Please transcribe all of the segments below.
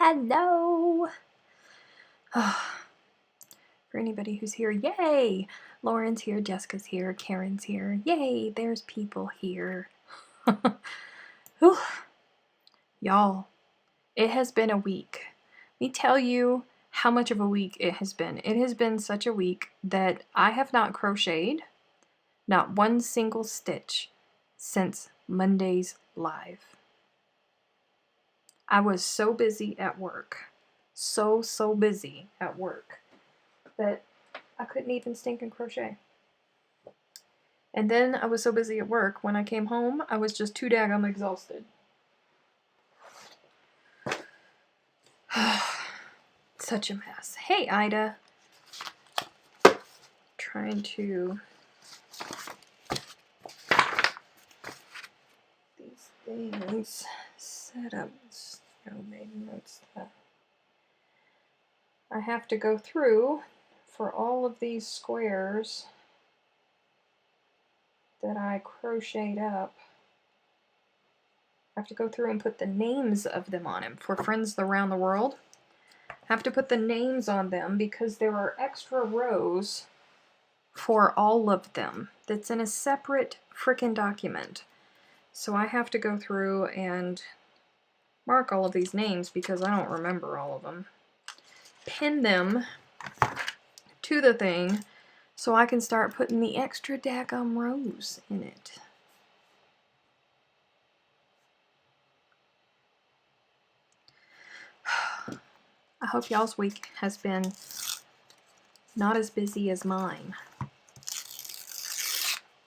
Hello! For anybody who's here, yay! Lauren's here, Jessica's here, Karen's here. Yay, there's people here. Y'all, it has been a week. Let me tell you how much of a week it has been. It has been such a week that I have not crocheted, not one single stitch, since Monday's live. I was so busy at work. So busy at work that I couldn't even stinking crochet. And then I was so busy at work, when I came home, I was just too daggum exhausted. Such a mess. Hey, Ida. Trying to... these things set up. No, maybe that's that. I have to go through for all of these squares that I crocheted up. I have to go through and put the names of them on them for friends around the world. I have to put the names on them because there are extra rows for all of them that's in a separate frickin' document. So I have to go through and mark all of these names because I don't remember all of them. Pin them to the thing so I can start putting the extra daggum rows in it. I hope y'all's week has been not as busy as mine,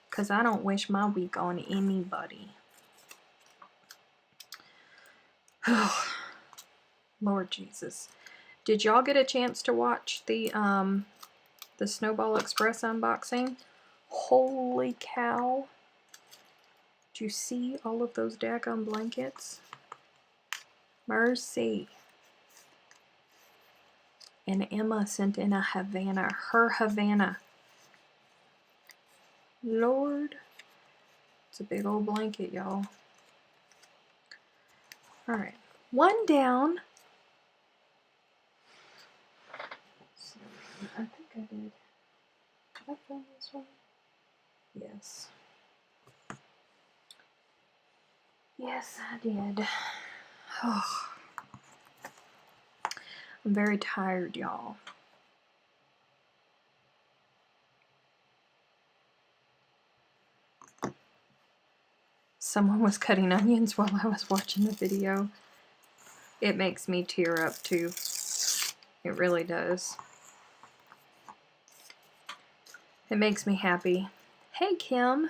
because I don't wish my week on anybody. Lord Jesus. Did y'all get a chance to watch the Snowball Express unboxing? Holy cow. Did you see all of those daggum blankets? Mercy. And Emma sent in a Havana, her Havana. Lord. It's a big old blanket, y'all. Alright. One down. I think I did. Did I film this one? Yes. Yes, I did. Oh. I'm very tired, y'all. Someone was cutting onions while I was watching the video. It makes me tear up too. It really does. It makes me happy. Hey, Kim.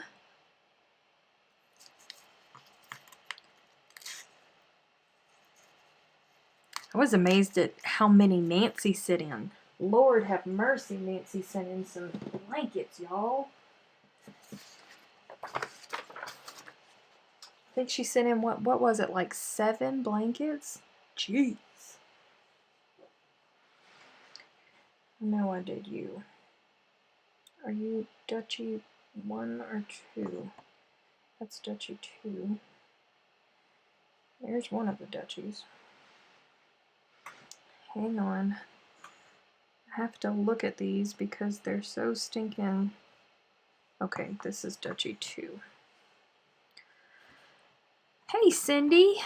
I was amazed at how many Nancy sent in. Lord have mercy, Nancy sent in some blankets, y'all. I think she sent in, what was it, like 7 blankets? Jeez. No, I did you. Are you Dutchie 1 or 2? That's Dutchie 2. There's one of the Dutchies. Hang on. I have to look at these because they're so stinking... Okay, this is Dutchie 2. Hey, Cindy!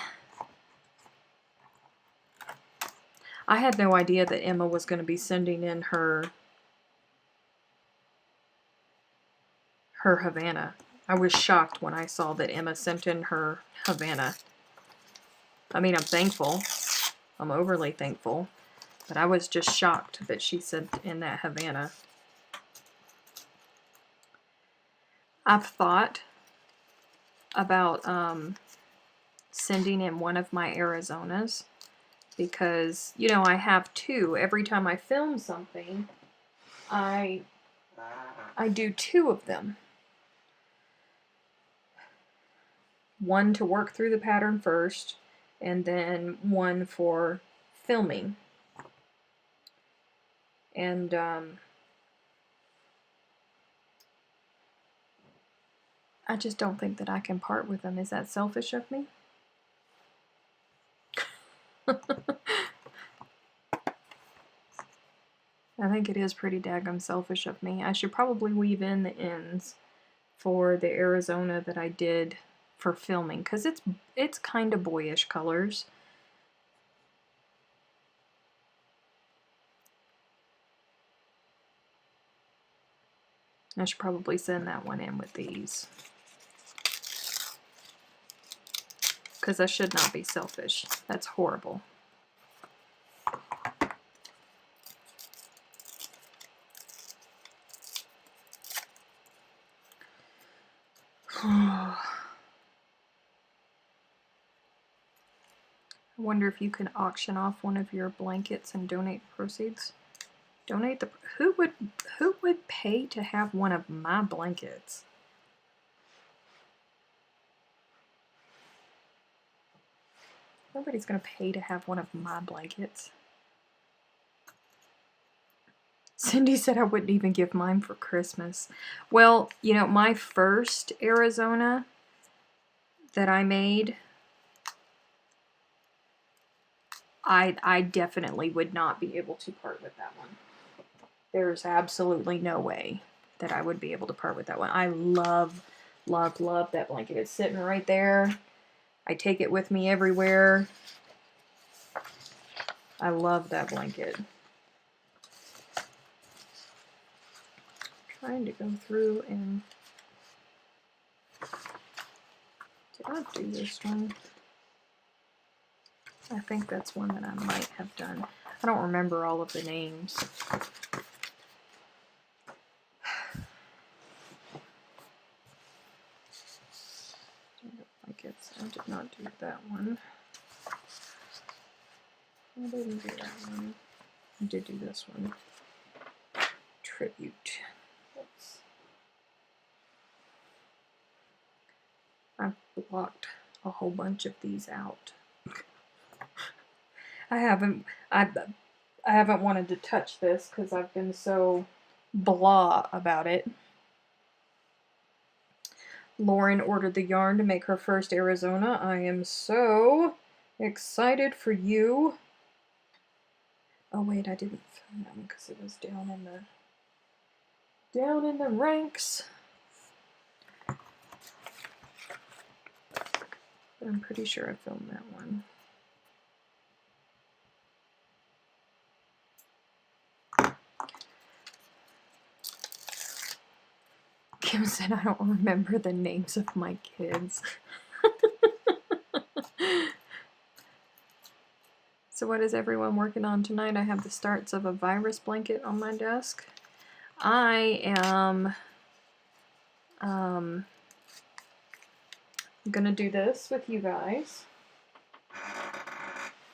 I had no idea that Emma was going to be sending in her Havana. I was shocked when I saw that Emma sent in her Havana. I mean, I'm thankful. I'm overly thankful. But I was just shocked that she sent in that Havana. I've thought about sending in one of my Arizonas because, you know, I have 2. Every time I film something, I do 2 of them. One to work through the pattern first, and then one for filming. And I just don't think that I can part with them. Is that selfish of me? I think it is pretty daggum selfish of me. I should probably weave in the ends for the Arizona that I did for filming, because it's kind of boyish colors. I should probably send that one in with these, because I should not be selfish. That's horrible. I wonder if you can auction off one of your blankets and donate proceeds. Donate the... Who would pay to have one of my blankets? Nobody's gonna pay to have one of my blankets. Cindy said I wouldn't even give mine for Christmas. Well, you know, my first Arizona that I made, I definitely would not be able to part with that one. There's absolutely no way that I would be able to part with that one. I love, love, love that blanket. It's sitting right there. I take it with me everywhere. I love that blanket. I'm trying to go through and... Did I do this one? I think that's one that I might have done. I don't remember all of the names. I did not do that one. I didn't do that one. I did do this one. Tribute. Oops. I've blocked a whole bunch of these out. I haven't wanted to touch this because I've been so blah about it. Lauren ordered the yarn to make her first Arizona. I am so excited for you. Oh wait, I didn't film that one because it was down in the ranks. But I'm pretty sure I filmed that one. Kim said I don't remember the names of my kids. So what is everyone working on tonight? I have the starts of a virus blanket on my desk. I am gonna do this with you guys.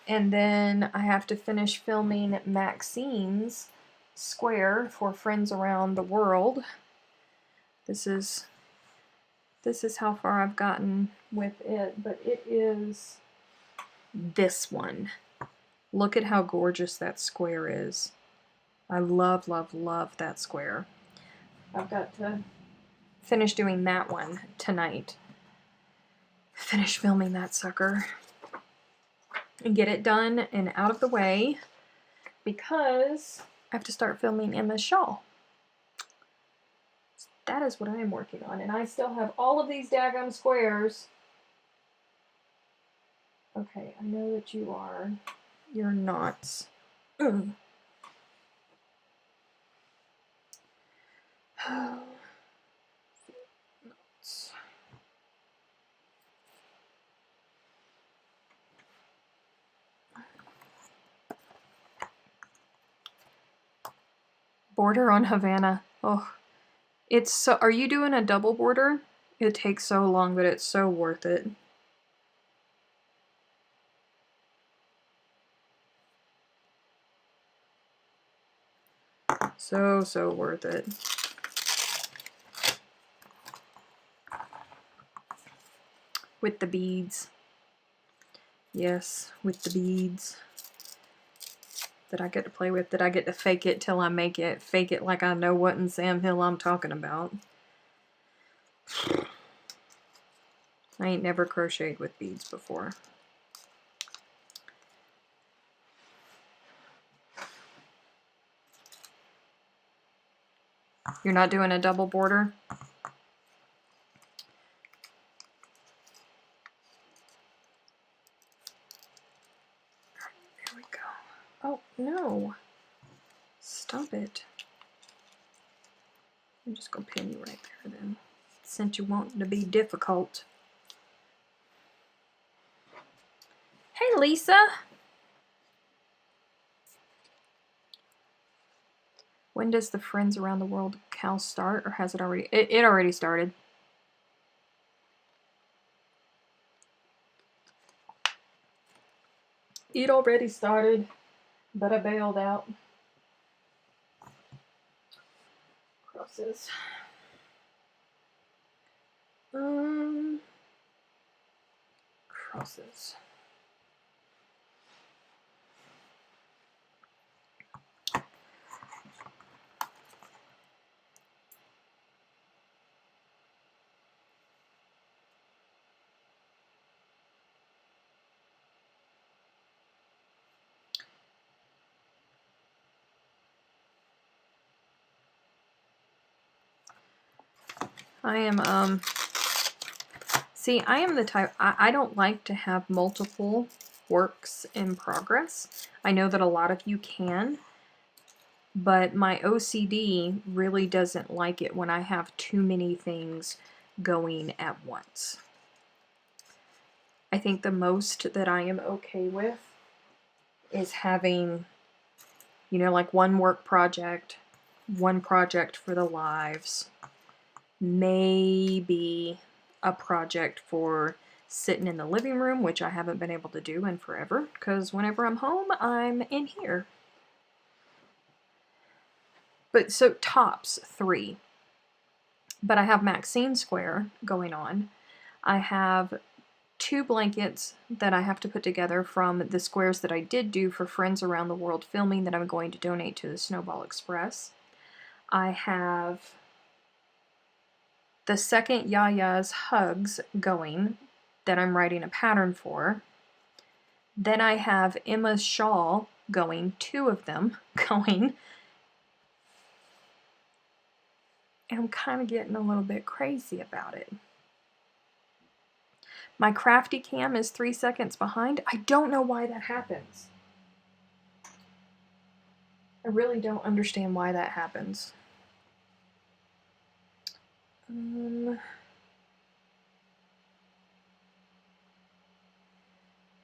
And then I have to finish filming Maxine's square for Friends Around the World. This is how far I've gotten with it, but it is this one. Look at how gorgeous that square is. I love, love, love that square. I've got to finish doing that one tonight. Finish filming that sucker. And get it done and out of the way because I have to start filming Emma's shawl. That is what I am working on. And I still have all of these daggum squares. Okay, I know that you are. You're not. Border on Havana. Oh. It's so, are you doing a double border? It takes so long, but it's so worth it. So worth it. With the beads. Yes, with the beads. That I get to play with, that I get to fake it till I make it. Fake it like I know what in Sam Hill I'm talking about. I ain't never crocheted with beads before. You're not doing a double border? There we go. Oh, no. Stop it. I'm just going to pin you right there then, since you want to be difficult. Hey, Lisa. When does the Friends Around the World Cal start, or has it already? It already started. It already started, but I bailed out. Crosses. Crosses. I am, see, I am the type, I don't like to have multiple works in progress. I know that a lot of you can, but my OCD really doesn't like it when I have too many things going at once. I think the most that I am okay with is having, you know, like one work project, one project for the lives, maybe a project for sitting in the living room, which I haven't been able to do in forever, because whenever I'm home, I'm in here. But so tops 3. But I have Maxine Square going on. I have 2 blankets that I have to put together from the squares that I did do for Friends Around the World filming that I'm going to donate to the Snowball Express. I have the second Yaya's Hugs going that I'm writing a pattern for. Then I have Emma's Shawl going, 2 of them going. And I'm kind of getting a little bit crazy about it. My crafty cam is 3 seconds behind. I don't know why that happens. I really don't understand why that happens.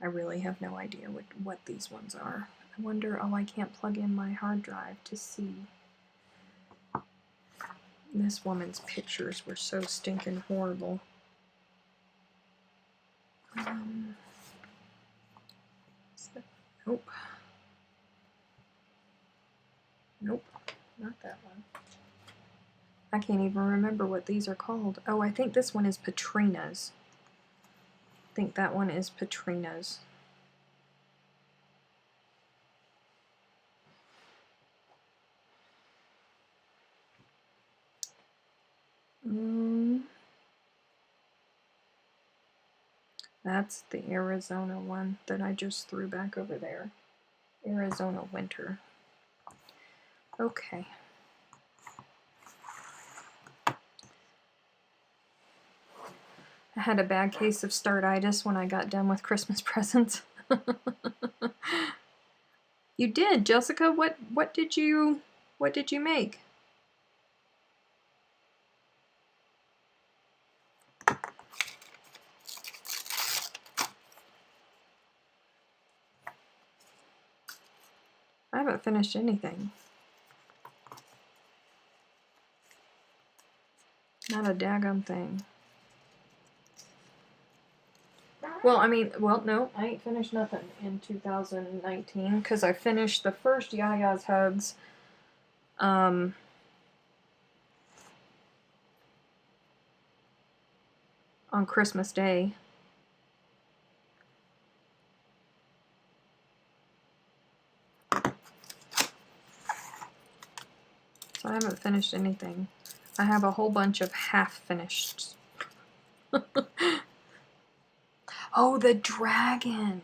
I really have no idea what these ones are. I wonder, oh, I can't plug in my hard drive to see. This woman's pictures were so stinking horrible. Nope. Nope, not that one. I can't even remember what these are called. Oh, I think this one is Patrina's. I think that one is Patrina's. That's the Arizona one that I just threw back over there. Arizona Winter. Okay. I had a bad case of startitis when I got done with Christmas presents. You did, Jessica. What did you make? I haven't finished anything. Not a daggum thing. Well, I mean, well, no, I ain't finished nothing in 2019 because I finished the first Yaya's Hugs on Christmas Day. So I haven't finished anything. I have a whole bunch of half-finished. Oh, the dragon!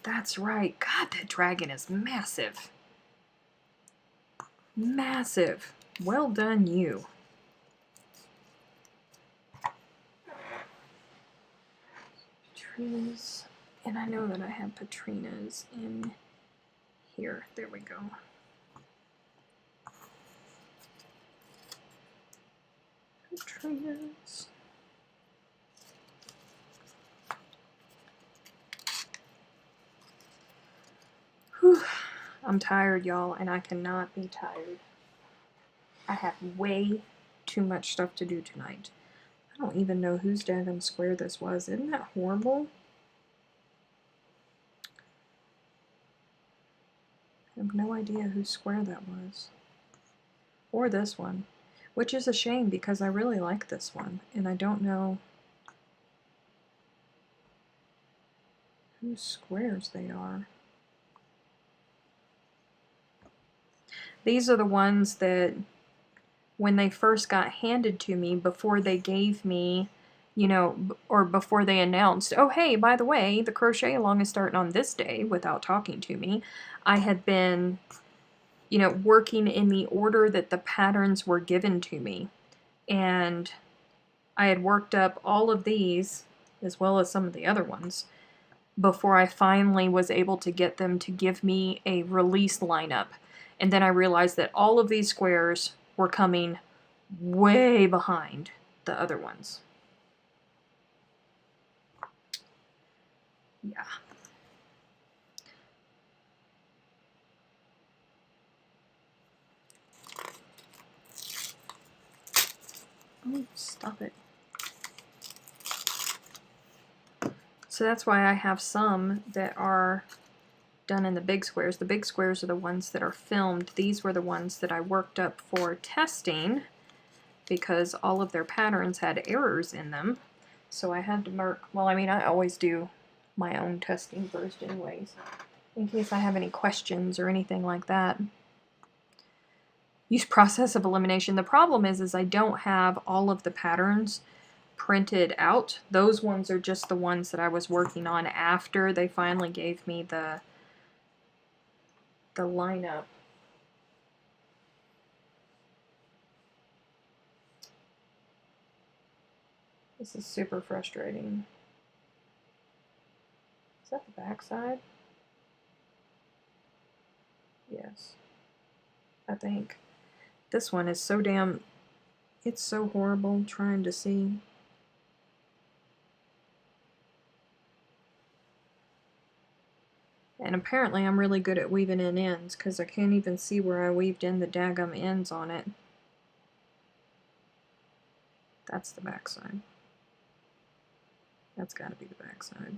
That's right. God, that dragon is massive. Massive. Well done, you. Patrinas, and I know that I have Patrinas in here. There we go. Patrinas. Whew. I'm tired, y'all, and I cannot be tired. I have way too much stuff to do tonight. I don't even know whose daggum square this was. Isn't that horrible? I have no idea whose square that was. Or this one. Which is a shame because I really like this one. And I don't know whose squares they are. These are the ones that when they first got handed to me, before they gave me, you know, or before they announced, oh hey, by the way, the crochet along is starting on this day, without talking to me, I had been, you know, working in the order that the patterns were given to me. And I had worked up all of these, as well as some of the other ones, before I finally was able to get them to give me a release lineup. And then I realized that all of these squares were coming way behind the other ones. Yeah. Oh, stop it. So that's why I have some that are done in the big squares. The big squares are the ones that are filmed. These were the ones that I worked up for testing because all of their patterns had errors in them. So I had to mark, well, I mean, I always do my own testing first anyways, in case I have any questions or anything like that. Use process of elimination. The problem is I don't have all of the patterns printed out. Those ones are just the ones that I was working on after they finally gave me the lineup. This is super frustrating. Is that the back side? Yes, I think. This one is so damn, it's so horrible trying to see. And apparently I'm really good at weaving in ends because I can't even see where I weaved in the daggum ends on it. That's the back side. That's got to be the back side.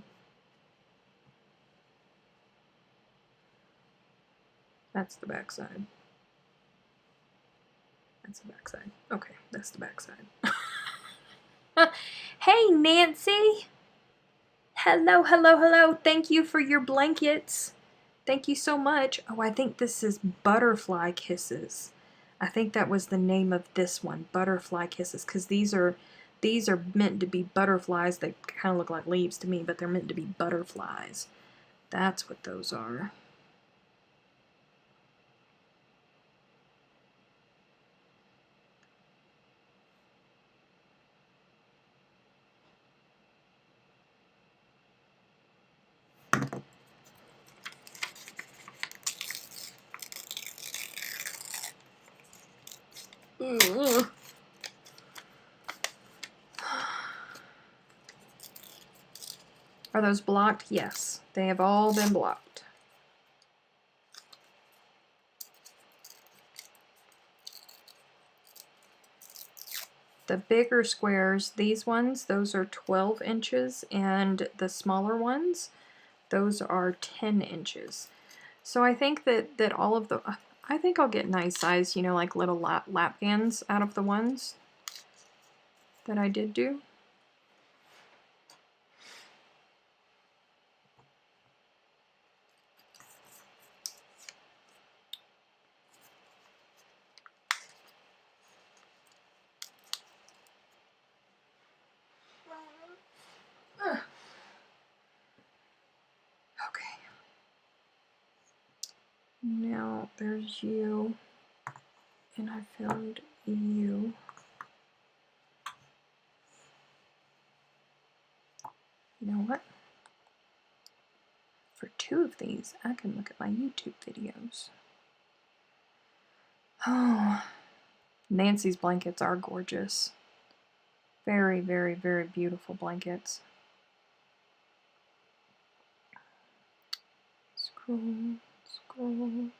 That's the back side. That's the back side. Okay, that's the back side. Hey, Nancy! Hello, hello, hello. Thank you for your blankets. Thank you so much. Oh, I think this is Butterfly Kisses. I think that was the name of this one, Butterfly Kisses, because these are meant to be butterflies. They kind of look like leaves to me, but they're meant to be butterflies. That's what those are. Ugh. Are those blocked? Yes, they have all been blocked. The bigger squares, these ones, those are 12 inches, and the smaller ones, those are 10 inches. So I think that all of the, I think I'll get nice size, you know, like little lap bands out of the ones that I did do. Okay. Now there's you. And I found you. You know what? For 2 of these, I can look at my YouTube videos. Oh, Nancy's blankets are gorgeous. Very, very, very beautiful blankets. Scroll, scroll,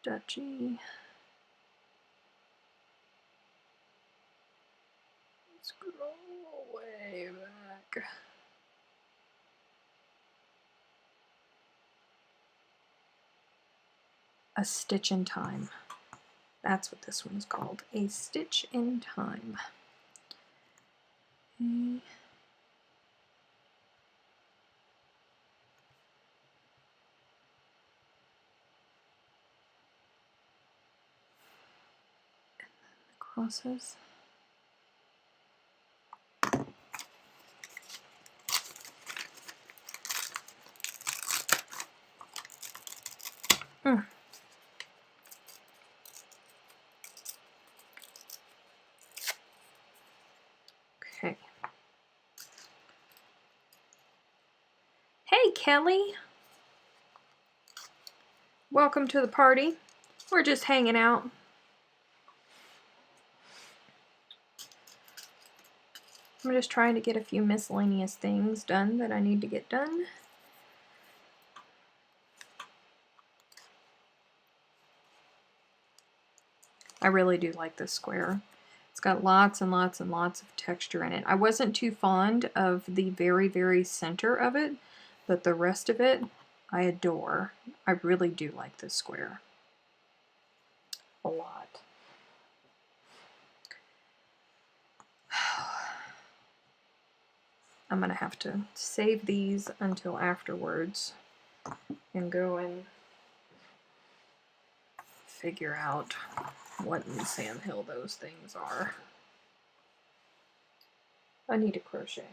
Dutchie. Scroll way back. A Stitch in Time. That's what this one's called. A Stitch in Time. Okay. Crosses. Okay. Hey, Kelly. Welcome to the party. We're just hanging out. I'm just trying to get a few miscellaneous things done that I need to get done. I really do like this square. It's got lots and lots and lots of texture in it. I wasn't too fond of the very, very center of it, but the rest of it I adore. I really do like this square a lot. I'm going to have to save these until afterwards and go and figure out what in Sam Hill those things are. I need to crochet.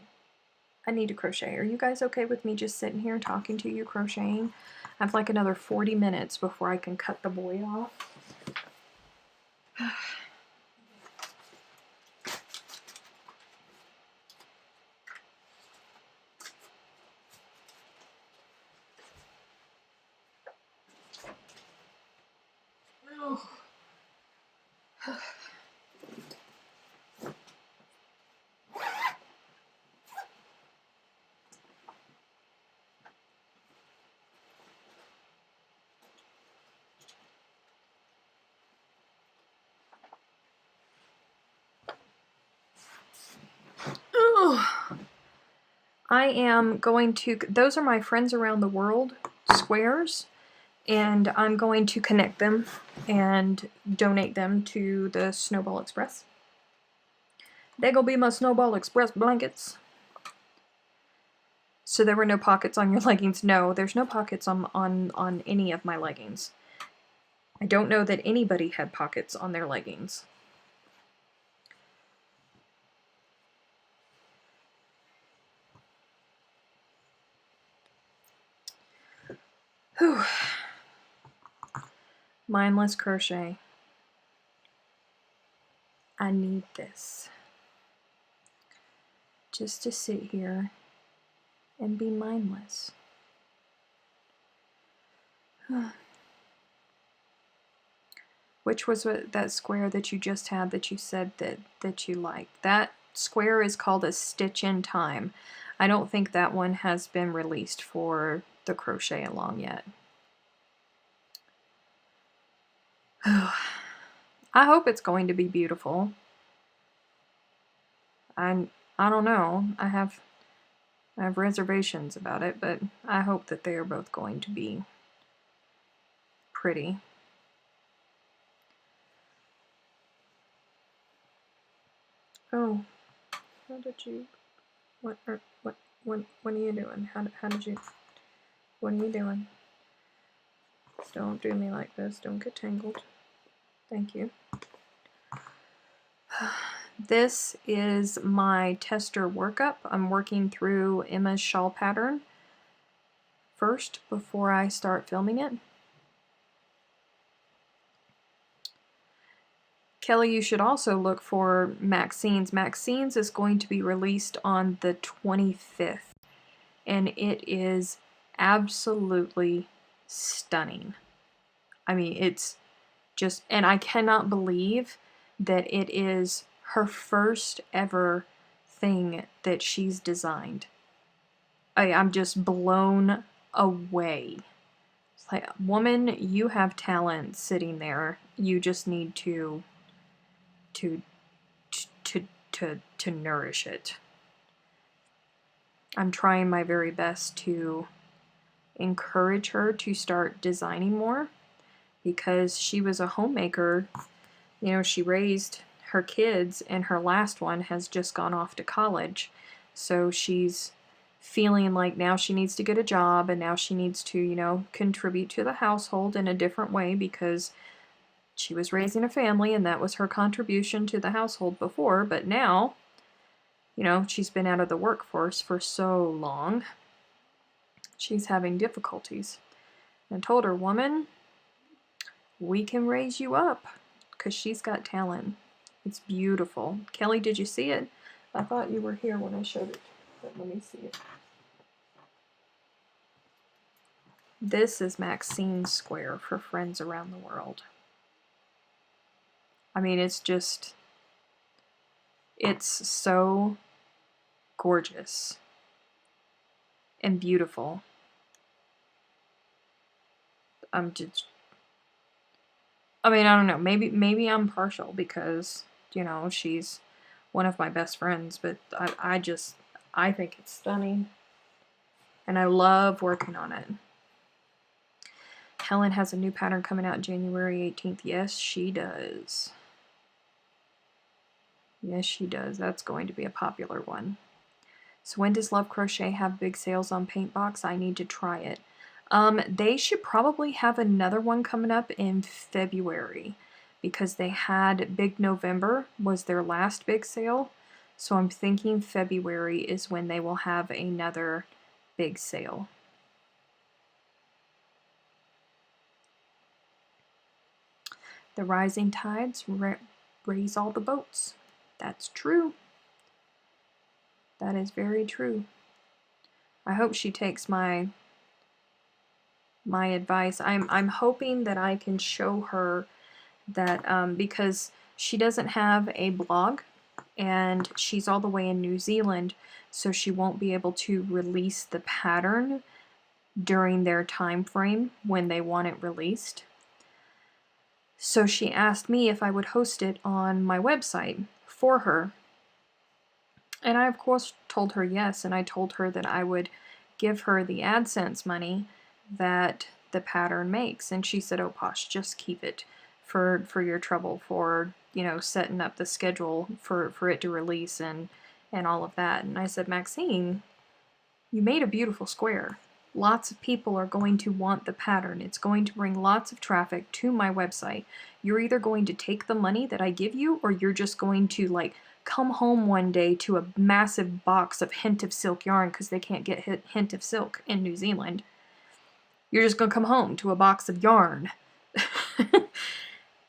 I need to crochet. Are you guys okay with me just sitting here talking to you crocheting? I have like another 40 minutes before I can cut the boy off. I am going to, those are my Friends Around the World squares, and I'm going to connect them and donate them to the Snowball Express. They gonna be my Snowball Express blankets. So there were no pockets on your leggings. No, there's no pockets on any of my leggings. I don't know that anybody had pockets on their leggings. Whew. Mindless crochet. I need this. Just to sit here and be mindless. Which was that square that you just had that you said that you liked? That square is called A Stitch in Time. I don't think that one has been released for the crochet along yet. I hope it's going to be beautiful. I don't know. I have reservations about it, but I hope that they are both going to be pretty. Oh, how did you? What are you doing? How did you? What are you doing? Don't do me like this. Don't get tangled. Thank you. This is my tester workup. I'm working through Emma's shawl pattern first before I start filming it. Kelly, you should also look for Maxine's. Maxine's is going to be released on the 25th, and it is absolutely stunning. I mean, it's just, and I cannot believe that it is her first ever thing that she's designed. I'm just blown away. It's like, woman, you have talent sitting there. You just need to nourish it. I'm trying my very best to encourage her to start designing more, because she was a homemaker. You know, she raised her kids, and her last one has just gone off to college. So she's feeling like now she needs to get a job, and now she needs to, you know, contribute to the household in a different way, because she was raising a family and that was her contribution to the household before. But now, you know, she's been out of the workforce for so long, she's having difficulties. I told her, woman, we can raise you up, because she's got talent. It's beautiful. Kelly, did you see it? I thought you were here when I showed it, but let me see it. This is Maxine's square for friends around the world. I mean, it's just, it's so gorgeous and beautiful. I'm just, I mean, I don't know, maybe I'm partial because, you know, she's one of my best friends, but I think it's stunning, and I love working on it. Helen has a new pattern coming out January 18th. Yes, she does. Yes, she does. That's going to be a popular one. So when does Love Crochet have big sales on Paintbox? I need to try it. They should probably have another one coming up in February, because they had Big November was their last big sale. So I'm thinking February is when they will have another big sale. The rising tides raise all the boats. That's true. That is very true. I hope she takes my advice. I'm hoping that I can show her that because she doesn't have a blog and she's all the way in New Zealand, so she won't be able to release the pattern during their time frame when they want it released. So she asked me if I would host it on my website for her. And I, of course, told her yes, and I told her that I would give her the AdSense money that the pattern makes. And she said, oh, Posh, just keep it for your trouble, for, you know, setting up the schedule for it to release and all of that. And I said, Maxine, you made a beautiful square. Lots of people are going to want the pattern. It's going to bring lots of traffic to my website. You're either going to take the money that I give you, or you're just going to, like, come home one day to a massive box of Hint of Silk yarn, because they can't get Hint of Silk in New Zealand. You're just going to come home to a box of yarn.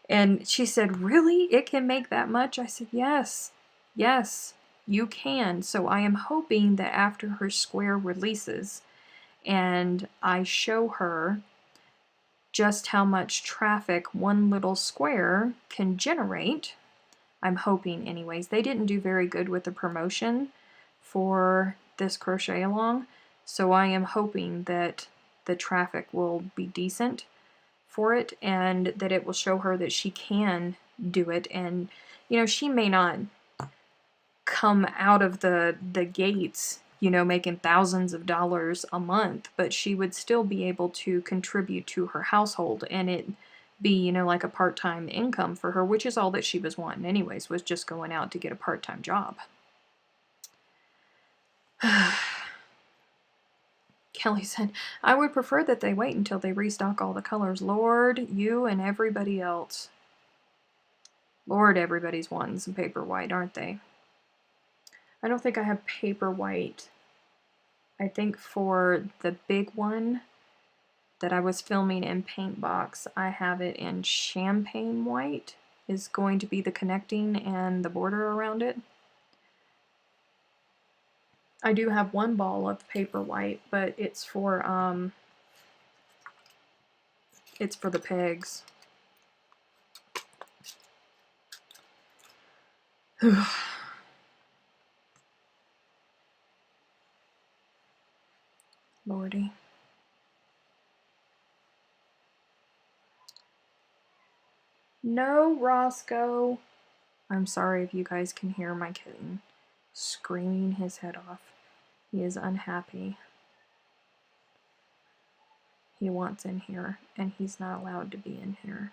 And she said, really? It can make that much? I said, yes. Yes, you can. So I am hoping that after her square releases and I show her just how much traffic one little square can generate, I'm hoping anyways. They didn't do very good with the promotion for this crochet along, so I am hoping that the traffic will be decent for it, and that it will show her that she can do it. And, you know, she may not come out of the gates, you know, making thousands of dollars a month, but she would still be able to contribute to her household, and it be, you know, like a part-time income for her, which is all that she was wanting anyways, was just going out to get a part-time job. Kelly said, I would prefer that they wait until they restock all the colors. Lord, you and everybody else. Lord, everybody's wanting some paper white, aren't they? I don't think I have paper white. I think for the big one that I was filming in Paintbox, I have it in champagne white. is going to be the connecting and the border around it. I do have one ball of paper white, but it's for the pegs. Lordy. No, Roscoe. I'm sorry if you guys can hear my kitten screaming his head off. He is unhappy. He wants in here, and he's not allowed to be in here.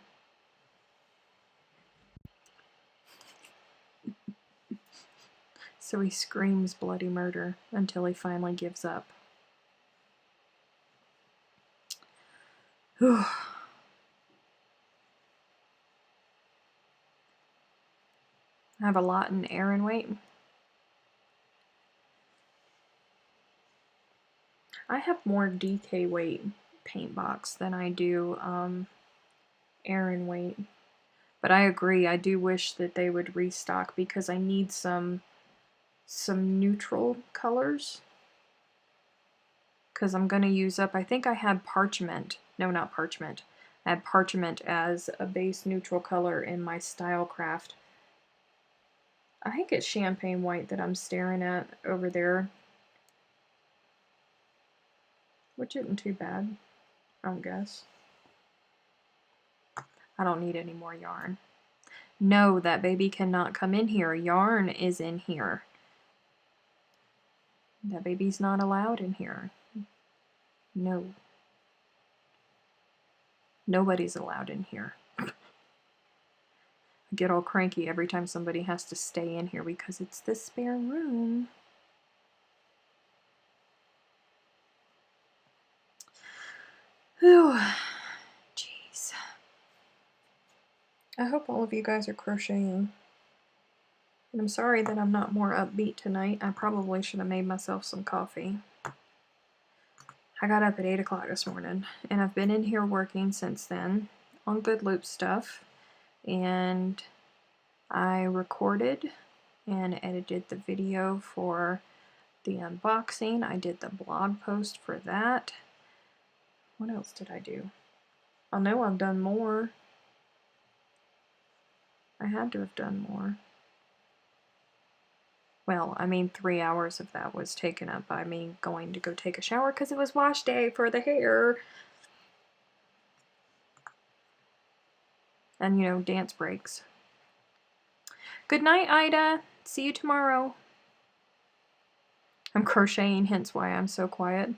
So he screams bloody murder until he finally gives up. I have a lot in air and weight. I have more DK weight paint box than I do air and weight. But I agree, I do wish that they would restock because I need some neutral colors. Because I'm going to use up, I think I had parchment. No, not parchment. I had parchment as a base neutral color in my Stylecraft. I think it's champagne white that I'm staring at over there. Which isn't too bad, I don't guess. I don't need any more yarn. No, that baby cannot come in here. Yarn is in here. That baby's not allowed in here. No. Nobody's allowed in here. I get all cranky every time somebody has to stay in here because it's the spare room. Whew. Jeez. I hope all of you guys are crocheting. And I'm sorry that I'm not more upbeat tonight. I probably should have made myself some coffee. I got up at 8 o'clock this morning, and I've been in here working since then on Good Loop stuff. And I recorded and edited the video for the unboxing. I did the blog post for that. What else did I do? I know I've done more. I had to have done more. Well, I mean, 3 hours of that was taken up by me going to go take a shower because it was wash day for the hair. And, you know, dance breaks. Good night, Ida. See you tomorrow. I'm crocheting, hence why I'm so quiet.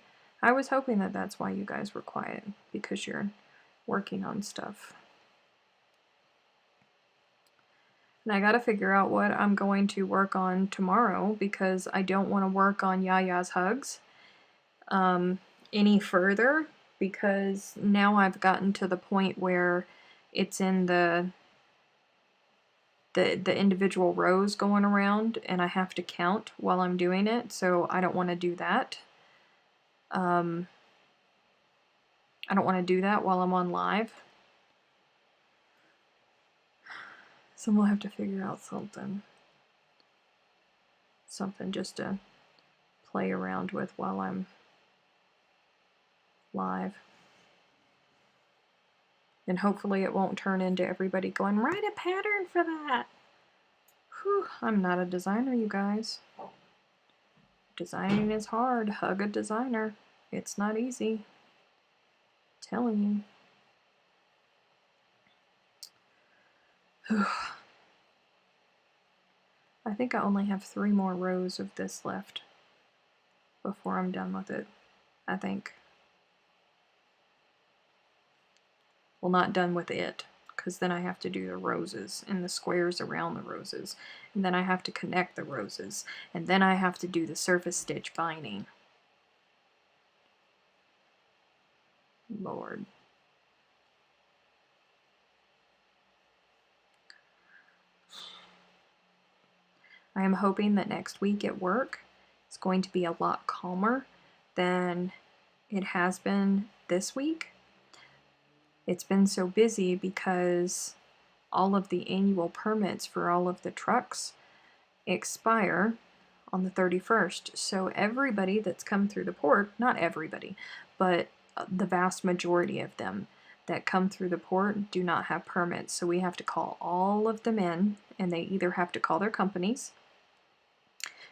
I was hoping that that's why you guys were quiet, because you're working on stuff. And I gotta figure out what I'm going to work on tomorrow, because I don't want to work on Yaya's hugs any further, because now I've gotten to the point where it's in the individual rows going around, and I have to count while I'm doing it, so I don't want to do that. I don't want to do that while I'm on live. So we'll have to figure out something. Something just to play around with while I'm live. And hopefully it won't turn into everybody going, write a pattern for that. Whew, I'm not a designer, you guys. Designing is hard. Hug a designer. It's not easy. I'm telling you. Whew. I think I only have 3 more rows of this left before I'm done with it, I think. Well, not done with it, because then I have to do the roses and the squares around the roses, and then I have to connect the roses, and then I have to do the surface stitch binding. Lord. I am hoping that next week at work is going to be a lot calmer than it has been this week. It's been so busy because all of the annual permits for all of the trucks expire on the 31st. So everybody that's come through the port, not everybody, but the vast majority of them that come through the port do not have permits. So we have to call all of them in, and they either have to call their companies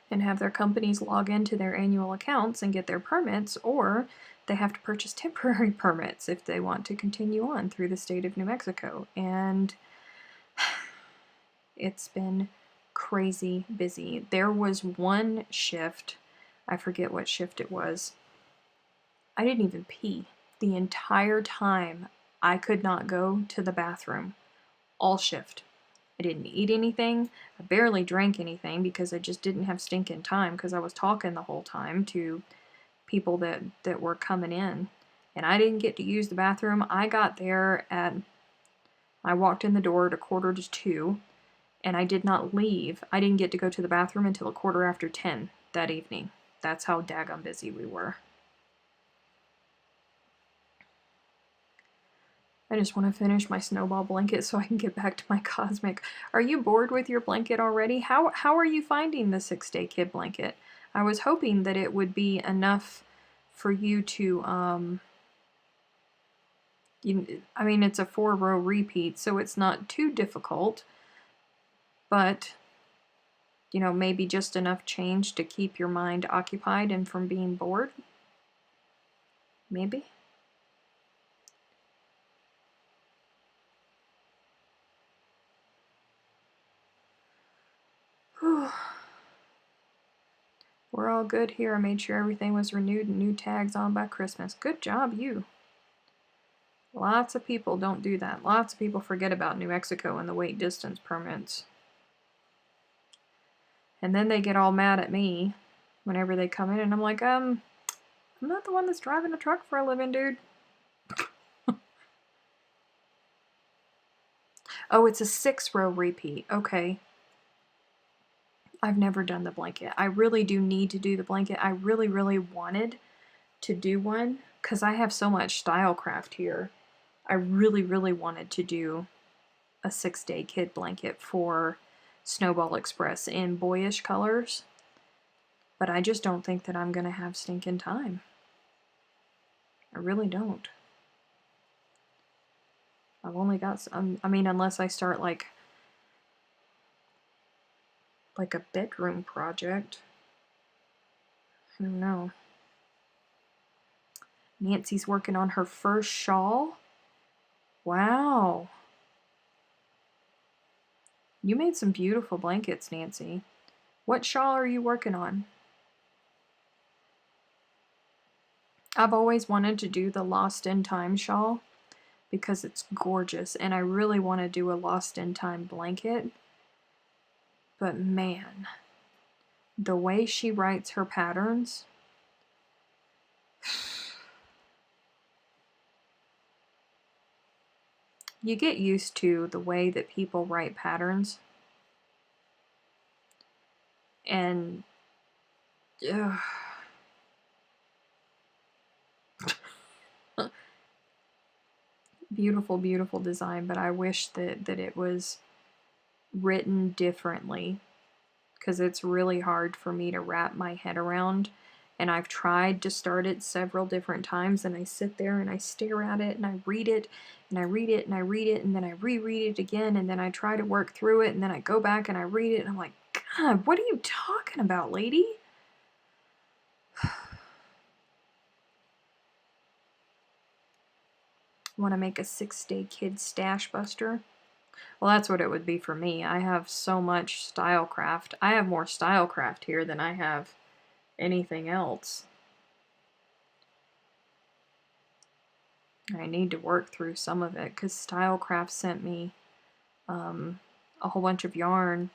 and have their companies log into their annual accounts and get their permits, or they have to purchase temporary permits if they want to continue on through the state of New Mexico. And it's been crazy busy. There was one shift, I forget what shift it was. I didn't even pee the entire time. I could not go to the bathroom all shift. I didn't eat anything. I barely drank anything because I just didn't have stinking time because I was talking the whole time to people that were coming in. And I didn't get to use the bathroom. I walked in the door at 1:45, and I did not leave. I didn't get to go to the bathroom until 10:15 that evening. That's how daggone busy we were. I just want to finish my snowball blanket so I can get back to my cosmic. Are you bored with your blanket already? How are you finding the 6-Day Kid blanket? I was hoping that it would be enough for you to, I mean, it's a 4-row repeat, so it's not too difficult, but, you know, maybe just enough change to keep your mind occupied and from being bored? Maybe? We're all good here. I made sure everything was renewed and new tags on by Christmas. Good job, you. Lots of people don't do that. Lots of people forget about New Mexico and the weight distance permits. And then they get all mad at me whenever they come in, and I'm like, I'm not the one that's driving a truck for a living, dude. Oh, it's a 6-row repeat. Okay. I've never done the blanket. I really do need to do the blanket. I really, really wanted to do one because I have so much Stylecraft here. I really, really wanted to do a 6-Day Kid blanket for Snowball Express in boyish colors, but I just don't think that I'm going to have stinking time. I really don't. I've only got some, I mean, unless I start like a bedroom project. I don't know. Nancy's working on her first shawl. Wow. You made some beautiful blankets, Nancy. What shawl are you working on? I've always wanted to do the Lost in Time shawl because it's gorgeous, and I really want to do a Lost in Time blanket. But man, the way she writes her patterns, you get used to the way that people write patterns, and beautiful, beautiful design, but I wish that it was written differently because it's really hard for me to wrap my head around. And I've tried to start it several different times, and I sit there and I stare at it and I read it and I read it and I read it, and then I reread it again, and then I try to work through it, and then I go back and I read it, and I'm like, God, what are you talking about, lady? Want to make a 6-Day Kid stash buster? Well, that's what it would be for me. I have so much Stylecraft. I have more Stylecraft here than I have anything else. I need to work through some of it because Stylecraft sent me a whole bunch of yarn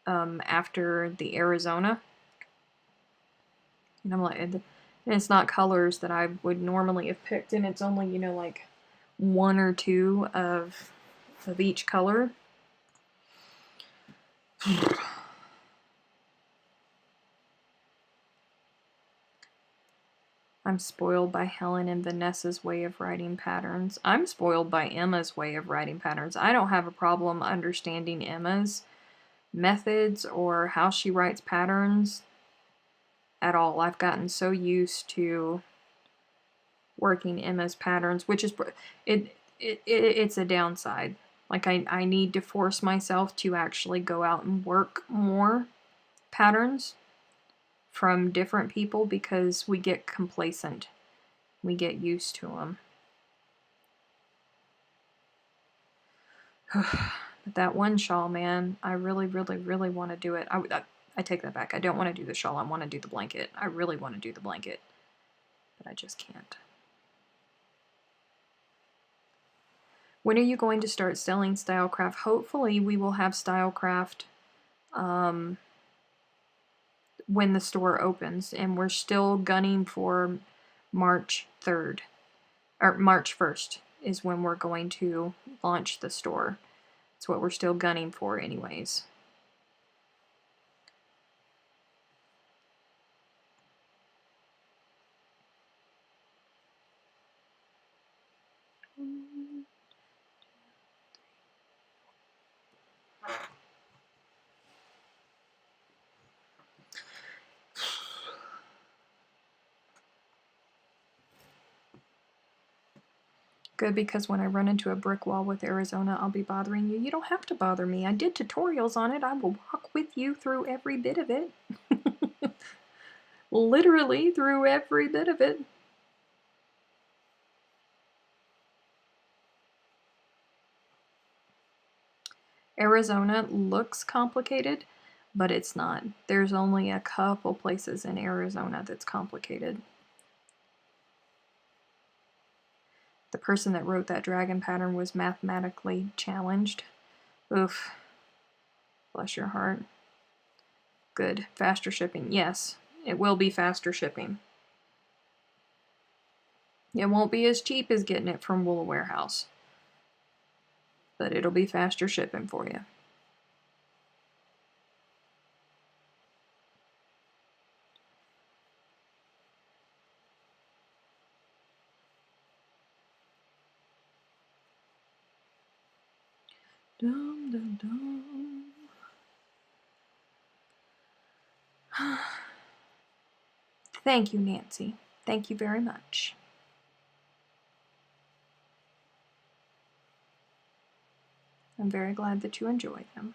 after the Arizona. And I'm like, and it's not colors that I would normally have picked, and it's only, you know, like 1 or 2 of each color. I'm spoiled by Helen and Vanessa's way of writing patterns. I'm spoiled by Emma's way of writing patterns. I don't have a problem understanding Emma's methods or how she writes patterns at all. I've gotten so used to working Emma's patterns, which is it's a downside. Like I need to force myself to actually go out and work more patterns from different people because we get complacent. We get used to them. But that one shawl, man, I really, really, really want to do it. I take that back. I don't want to do the shawl. I want to do the blanket. I really want to do the blanket, but I just can't. When are you going to start selling Stylecraft? Hopefully we will have Stylecraft when the store opens, and we're still gunning for March 3rd, or March 1st is when we're going to launch the store. It's what we're still gunning for anyways. Good, because when I run into a brick wall with Arizona, I'll be bothering you. You don't have to bother me. I did tutorials on it. I will walk with you through every bit of it. Literally through every bit of it. Arizona looks complicated, but it's not. There's only a couple places in Arizona that's complicated. The person that wrote that dragon pattern was mathematically challenged. Oof. Bless your heart. Good. Faster shipping. Yes, it will be faster shipping. It won't be as cheap as getting it from Wool Warehouse, but it'll be faster shipping for you. Dum, dum, dum. Thank you, Nancy. Thank you very much. I'm very glad that you enjoy them.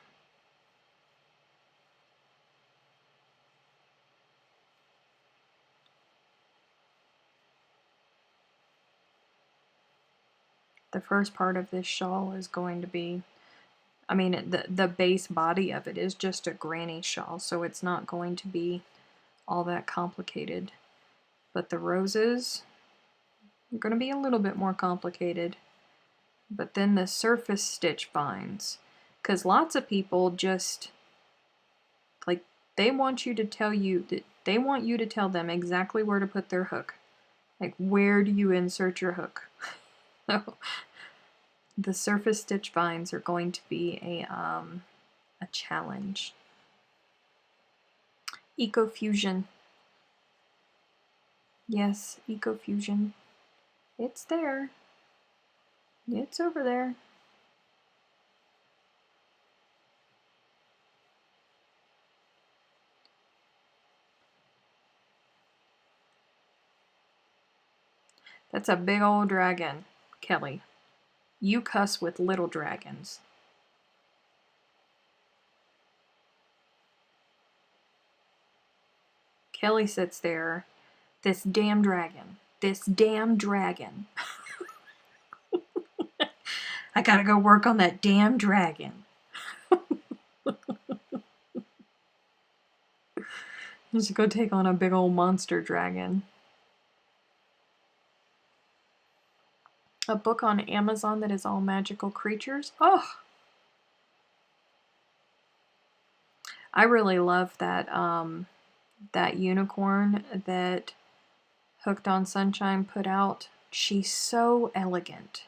The first part of this shawl is going to be, I mean, the base body of it is just a granny shawl, so it's not going to be all that complicated. But the roses are going to be a little bit more complicated. But then the surface stitch binds, because lots of people just, like, they want you to tell you, that they want you to tell them exactly where to put their hook. Like, where do you insert your hook? The surface stitch binds are going to be a challenge. Ecofusion. Yes, Ecofusion. It's there. It's over there. That's a big old dragon, Kelly. You cuss with little dragons. Kelly sits there. This damn dragon. This damn dragon. I gotta go work on that damn dragon. Just go take on a big old monster dragon. A book on Amazon that is all magical creatures. Oh! I really love that that unicorn that Hooked on Sunshine put out. She's so elegant.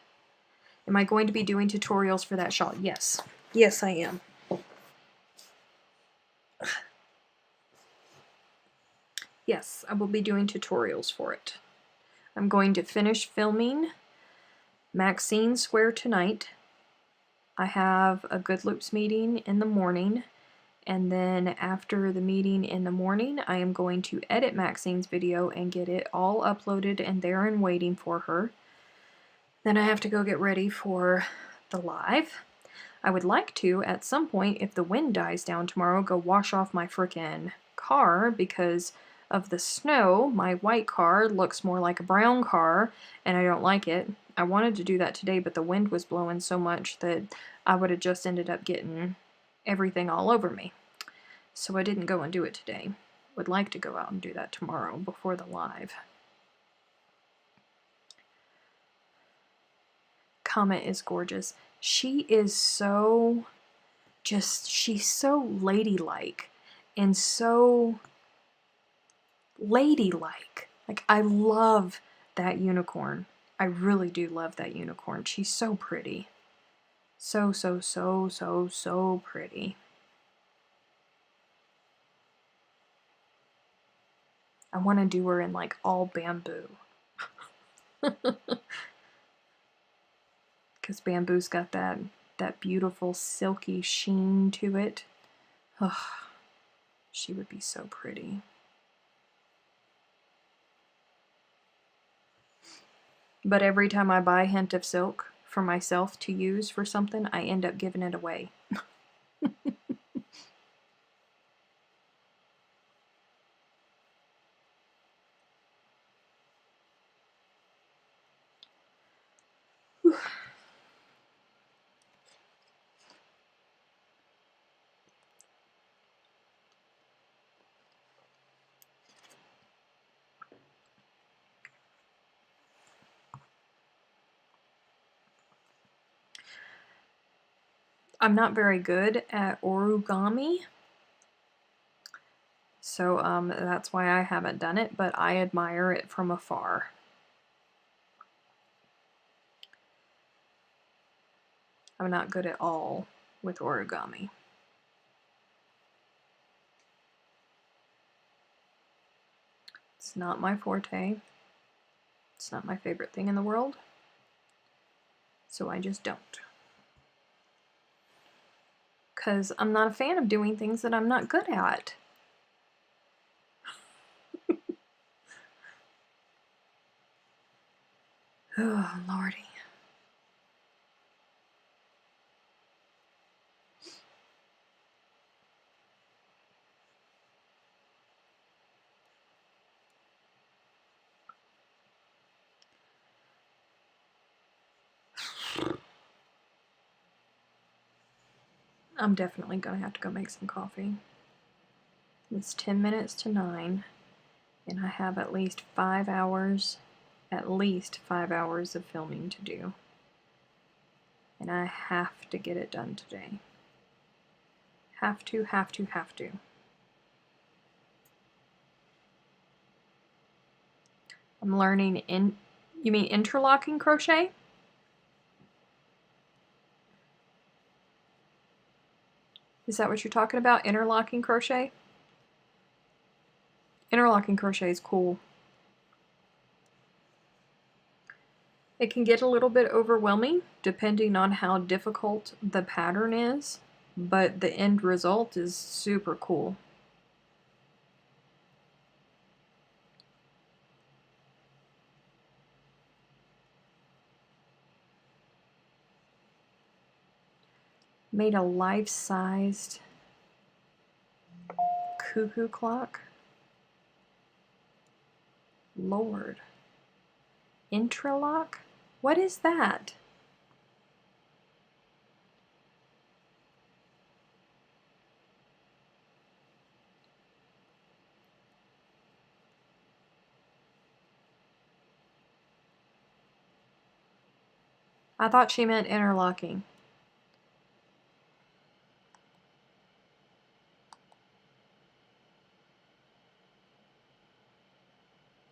Am I going to be doing tutorials for that shawl? Yes. Yes, I am. Yes, I will be doing tutorials for it. I'm going to finish filming Maxine's Square tonight. I have a Good Loops meeting in the morning, and then after the meeting in the morning, I am going to edit Maxine's video and get it all uploaded and there and waiting for her. Then I have to go get ready for the live. I would like to, at some point, if the wind dies down tomorrow, go wash off my frickin' car because of the snow. My white car looks more like a brown car, and I don't like it. I wanted to do that today, but the wind was blowing so much that I would have just ended up getting everything all over me. So I didn't go and do it today. Would like to go out and do that tomorrow before the live. Comet is gorgeous. She is so she's so ladylike and so ladylike. Like, I love that unicorn. I really do love that unicorn. She's so pretty. So, so, so, so, so pretty. I want to do her in like all bamboo. Because bamboo's got that beautiful silky sheen to it. Ugh, she would be so pretty. But every time I buy Hint of Silk for myself to use for something, I end up giving it away. I'm not very good at origami, so that's why I haven't done it, but I admire it from afar. I'm not good at all with origami. It's not my forte. It's not my favorite thing in the world, so I just don't. Because I'm not a fan of doing things that I'm not good at. Oh, Lordy. I'm definitely going to have to go make some coffee. It's 10 minutes to 9, and I have at least 5 hours of filming to do. And I have to get it done today. Have to. I'm learning you mean interlocking crochet? Is that what you're talking about? Interlocking crochet? Interlocking crochet is cool. It can get a little bit overwhelming depending on how difficult the pattern is, but the end result is super cool. Made a life-sized cuckoo clock. Lord. Intralock? What is that? I thought she meant interlocking.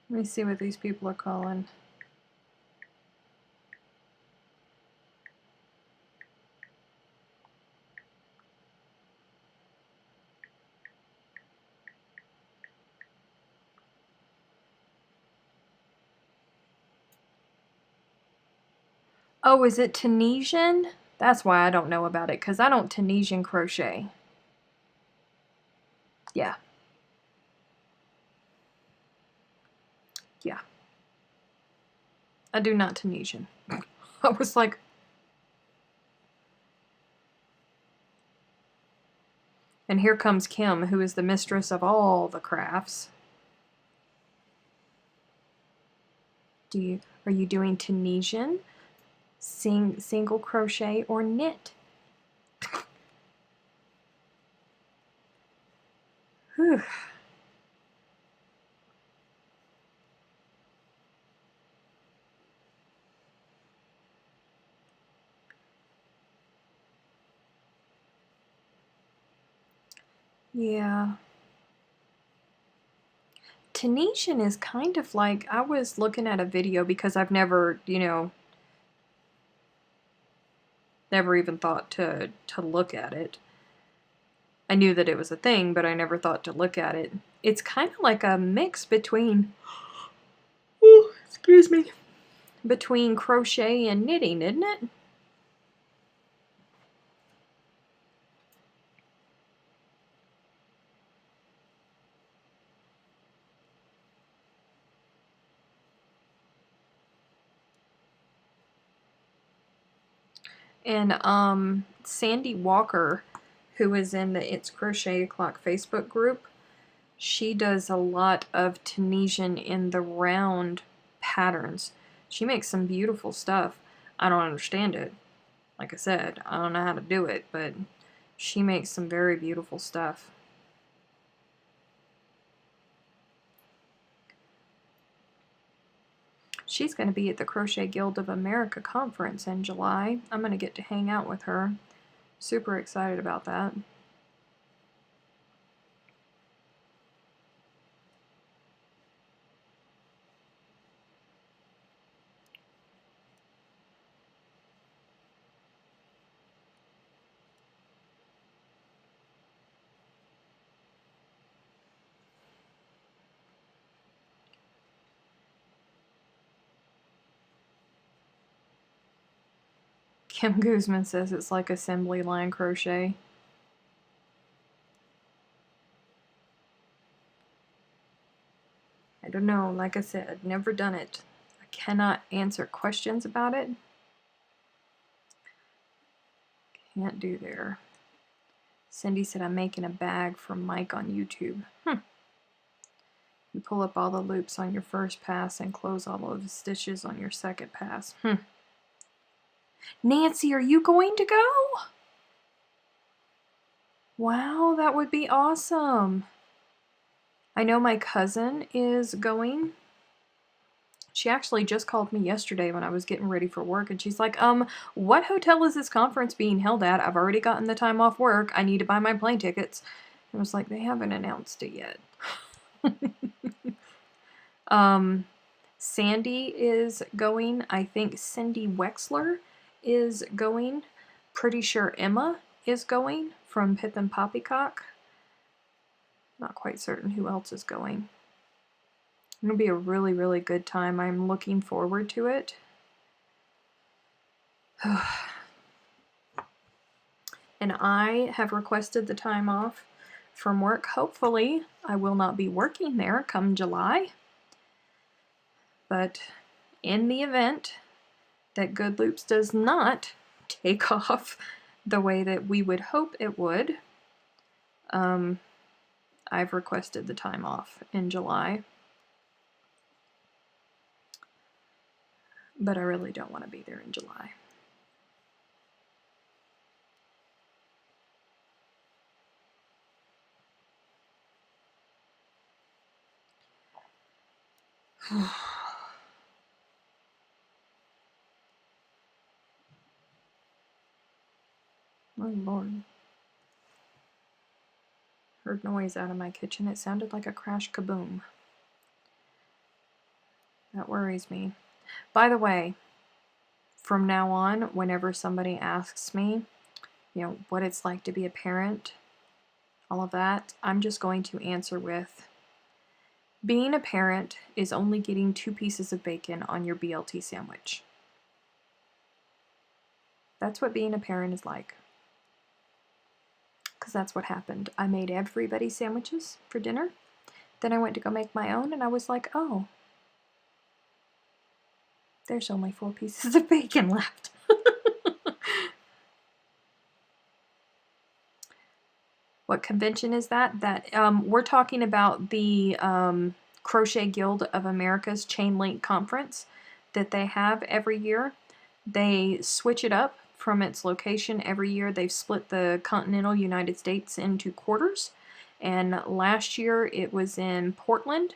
Let me see what these people are calling. Oh, is it Tunisian? That's why I don't know about it, because I don't Tunisian crochet. Yeah. Yeah. I do not Tunisian. I was like, and here comes Kim, who is the mistress of all the crafts. Are you doing Tunisian, single crochet, or knit? Whew. Yeah. Tunisian is kind of like, I was looking at a video because I've never, never even thought to look at it. I knew that it was a thing, but I never thought to look at it. It's kind of like a mix between, oh, excuse me, between crochet and knitting, isn't it? And Sandy Walker, who is in the It's Crochet O'Clock Facebook group, she does a lot of Tunisian in the round patterns. She makes some beautiful stuff. I don't understand it. Like I said, I don't know how to do it, but she makes some very beautiful stuff. She's going to be at the Crochet Guild of America conference in July. I'm going to get to hang out with her. Super excited about that. Kim Guzman says it's like assembly line crochet. I don't know, like I said, I've never done it. I cannot answer questions about it. Can't do there. Cindy said I'm making a bag for Mike on YouTube. You pull up all the loops on your first pass and close all of the stitches on your second pass. Nancy, are you going to go? Wow, that would be awesome. I know my cousin is going. She actually just called me yesterday when I was getting ready for work, and she's like, what hotel is this conference being held at? I've already gotten the time off work. I need to buy my plane tickets. I was like, they haven't announced it yet. Sandy is going. I think Cindy Wexler is going. Pretty sure Emma is going from Pip and Poppycock. Not quite certain who else is going. It'll be a really, really good time. I'm looking forward to it. And I have requested the time off from work. Hopefully, I will not be working there come July. But in the event that Good Loops does not take off the way that we would hope it would, I've requested the time off in July. But I really don't want to be there in July. Oh Lord. Heard noise out of my kitchen. It sounded like a crash kaboom. That worries me. By the way, from now on, whenever somebody asks me, what it's like to be a parent, all of that, I'm just going to answer with, being a parent is only getting 2 pieces of bacon on your BLT sandwich. That's what being a parent is like. Because that's what happened. I made everybody sandwiches for dinner. Then I went to go make my own, and I was like, oh, there's only 4 pieces of bacon left. What convention is that? We're talking about the Crochet Guild of America's Chain Link Conference that they have every year. They switch it up from its location every year. They've split the continental United States into quarters. And last year it was in Portland.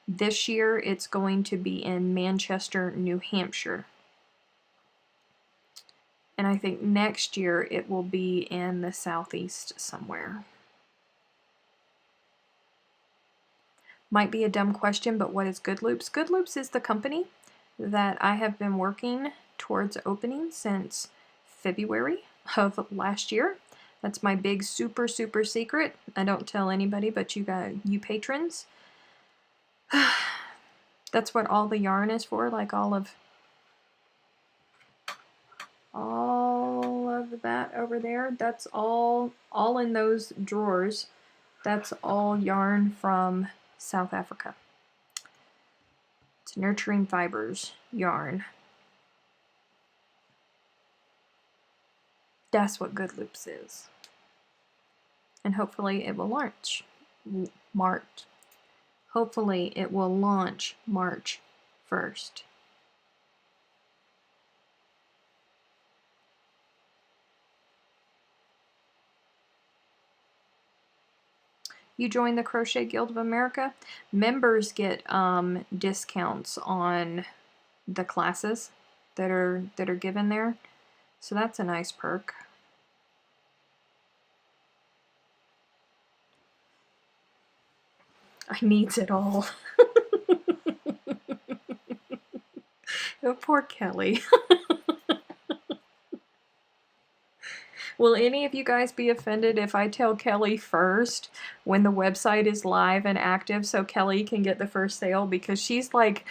This year it's going to be in Manchester, New Hampshire. And I think next year it will be in the southeast somewhere. Might be a dumb question, but what is Good Loops? Good Loops is the company that I have been working towards opening since February of last year. That's my big super secret. I don't tell anybody but you patrons. That's what all the yarn is for, like all of that over there. That's all in those drawers. That's all yarn from South Africa. It's Nurturing Fibers yarn. That's what Good Loops is. And hopefully it will launch March. Hopefully it will launch March 1st. You join the Crochet Guild of America. Members get discounts on the classes that are given there. So that's a nice perk. I needs it all. Oh, poor Kelly. Will any of you guys be offended if I tell Kelly first when the website is live and active so Kelly can get the first sale? Because she's like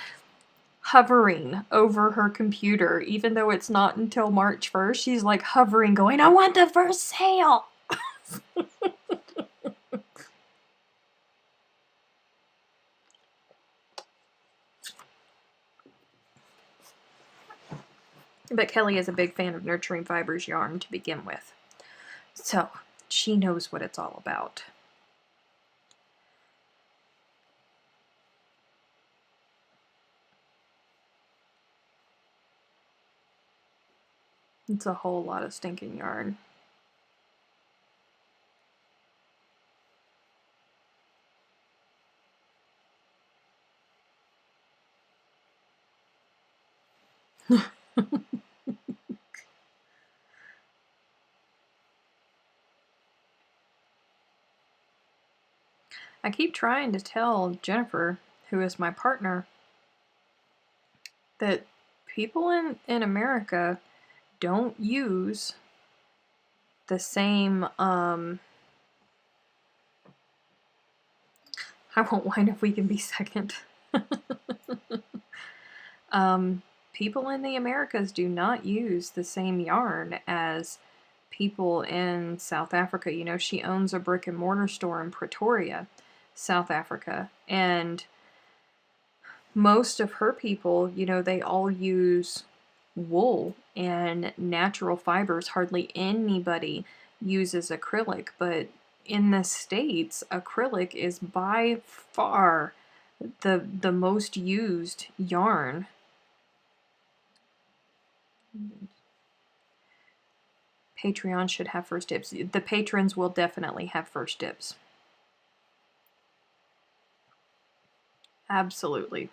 hovering over her computer, even though it's not until March 1st. She's like hovering, going, I want the first sale. But Kelly is a big fan of Nurturing Fibers yarn to begin with. So she knows what it's all about. It's a whole lot of stinking yarn. I keep trying to tell Jennifer, who is my partner, that people in America don't use the same, I won't whine if we can be second. People in the Americas do not use the same yarn as people in South Africa. You know, she owns a brick and mortar store in Pretoria, South Africa, and most of her people, you know, they all use wool and natural fibers. Hardly anybody uses acrylic, but in the States, acrylic is by far the most used yarn. Patreon should have first dibs. The patrons will definitely have first dibs. Absolutely.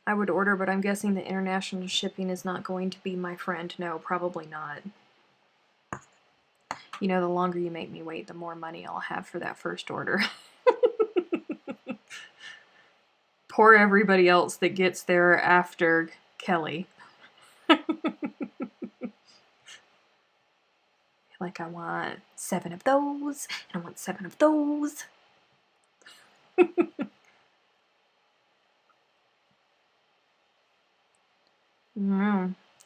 I would order, but I'm guessing the international shipping is not going to be my friend. No, probably not. You know, the longer you make me wait, the more money I'll have for that first order. Poor everybody else that gets there after Kelly. Like, I want 7 of those, and I want 7 of those.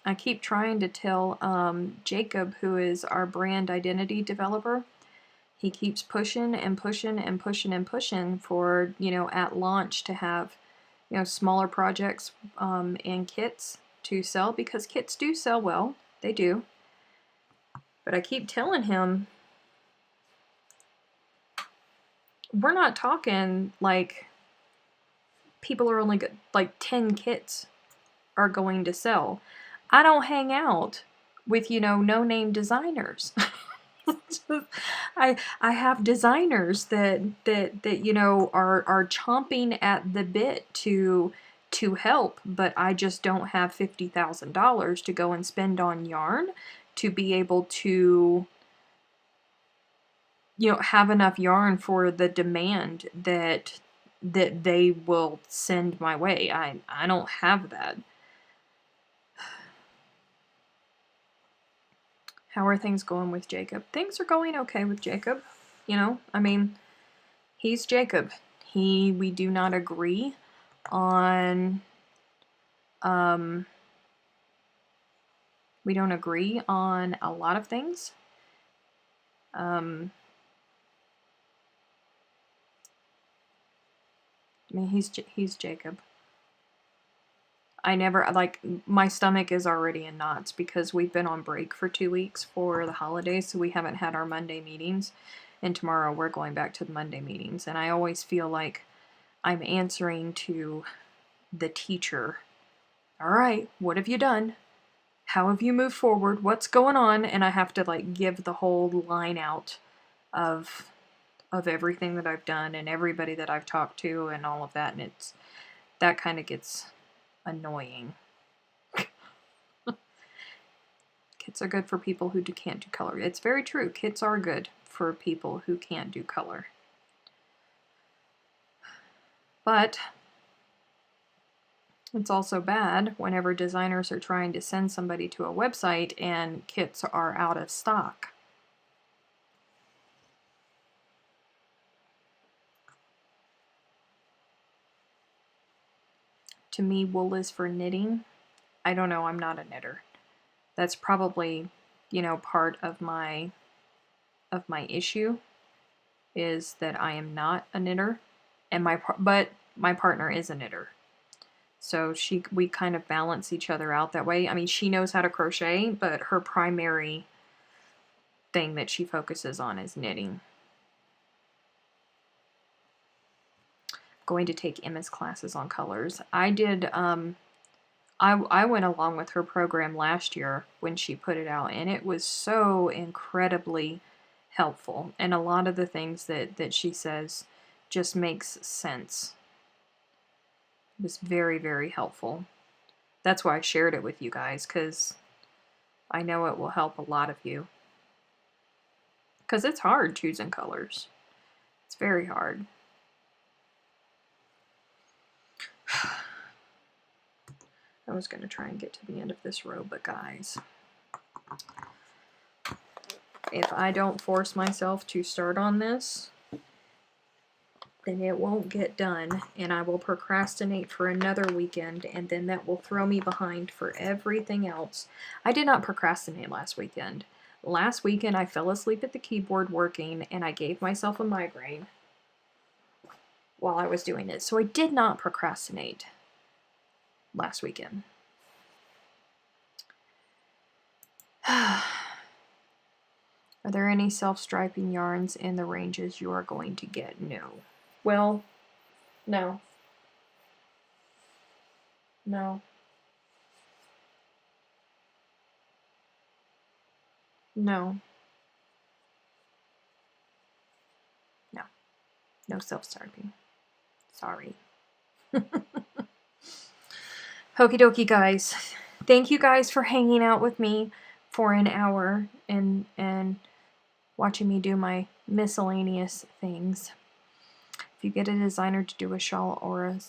I keep trying to tell Jacob, who is our brand identity developer, he keeps pushing and pushing and pushing and pushing for, you know, at launch to have, you know, smaller projects and kits to sell, because kits do sell well. They do. But I keep telling him, we're not talking like people are only good, like 10 kits are going to sell. I don't hang out with, you know, no-name designers. I have designers that you know are chomping at the bit to help, but I just don't have $50,000 to go and spend on yarn to be able to, you know, have enough yarn for the demand that they will send my way. I don't have that. How are things going with Jacob? Things are going okay with Jacob. You know, I mean, he's Jacob. We do not agree on, we don't agree on a lot of things. I mean, he's Jacob. I never, like, my stomach is already in knots because we've been on break for 2 weeks for the holidays, so we haven't had our Monday meetings, and tomorrow we're going back to the Monday meetings, and I always feel like I'm answering to the teacher. All right, what have you done? How have you moved forward? What's going on? And I have to, like, give the whole line out of everything that I've done and everybody that I've talked to and all of that, and that kind of gets annoying. Kits are good for people who can't do color. It's very true. Kits are good for people who can't do color. But it's also bad whenever designers are trying to send somebody to a website and kits are out of stock. To me, wool is for knitting. I don't know, I'm not a knitter. That's probably, you know, part of my issue is that I am not a knitter, and but my partner is a knitter. So we kind of balance each other out that way. I mean, she knows how to crochet, but her primary thing that she focuses on is knitting. Going to take Emma's classes on colors. I did, I went along with her program last year when she put it out, and it was so incredibly helpful. And a lot of the things that she says just makes sense. It was very, very helpful. That's why I shared it with you guys, because I know it will help a lot of you. Because it's hard choosing colors. It's very hard. I was going to try and get to the end of this row, but guys, if I don't force myself to start on this, then it won't get done, and I will procrastinate for another weekend, and then that will throw me behind for everything else. I did not procrastinate last weekend. Last weekend, I fell asleep at the keyboard working, and I gave myself a migraine while I was doing it. So I did not procrastinate last weekend. Are there any self-striping yarns in the ranges you are going to get? No. Well, no. No. No. No. No self-striping. Sorry. Okie dokie, guys. Thank you guys for hanging out with me for an hour and watching me do my miscellaneous things. If you get a designer to do a shawl or a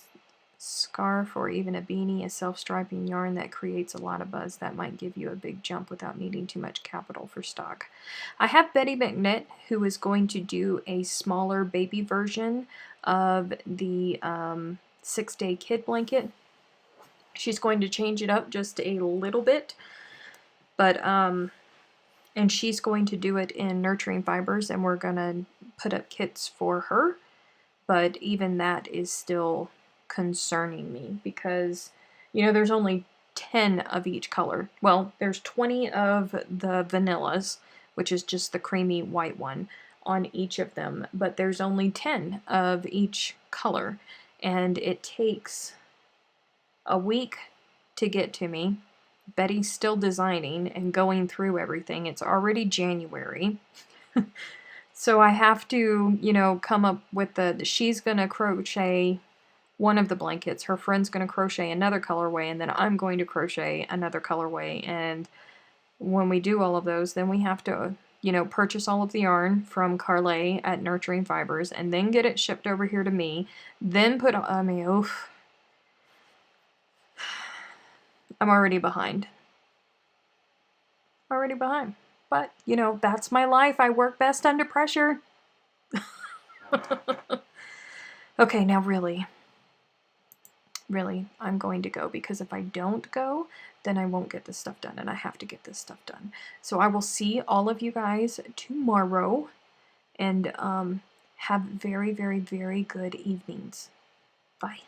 scarf or even a beanie, a self-striping yarn that creates a lot of buzz, that might give you a big jump without needing too much capital for stock. I have Betty McKnit, who is going to do a smaller baby version of the 6-day kid blanket. She's going to change it up just a little bit, but and she's going to do it in Nurturing Fibers, and we're gonna put up kits for her. But even that is still concerning me because, you know, there's only 10 of each color. Well, there's 20 of the vanillas, which is just the creamy white one, on each of them, but there's only 10 of each color, and it takes a week to get to me. Betty's still designing and going through everything. It's already January. So I have to, you know, come up with she's gonna crochet one of the blankets, her friend's gonna crochet another colorway, and then I'm going to crochet another colorway. And when we do all of those, then we have to, you know, purchase all of the yarn from Carlet at Nurturing Fibers, and then get it shipped over here to me. Then put, I mean, oof. I'm already behind. Already behind. But, you know, that's my life. I work best under pressure. Okay, now really, I'm going to go, because if I don't go, then I won't get this stuff done, and I have to get this stuff done. So I will see all of you guys tomorrow, and have very, very, very good evenings. Bye.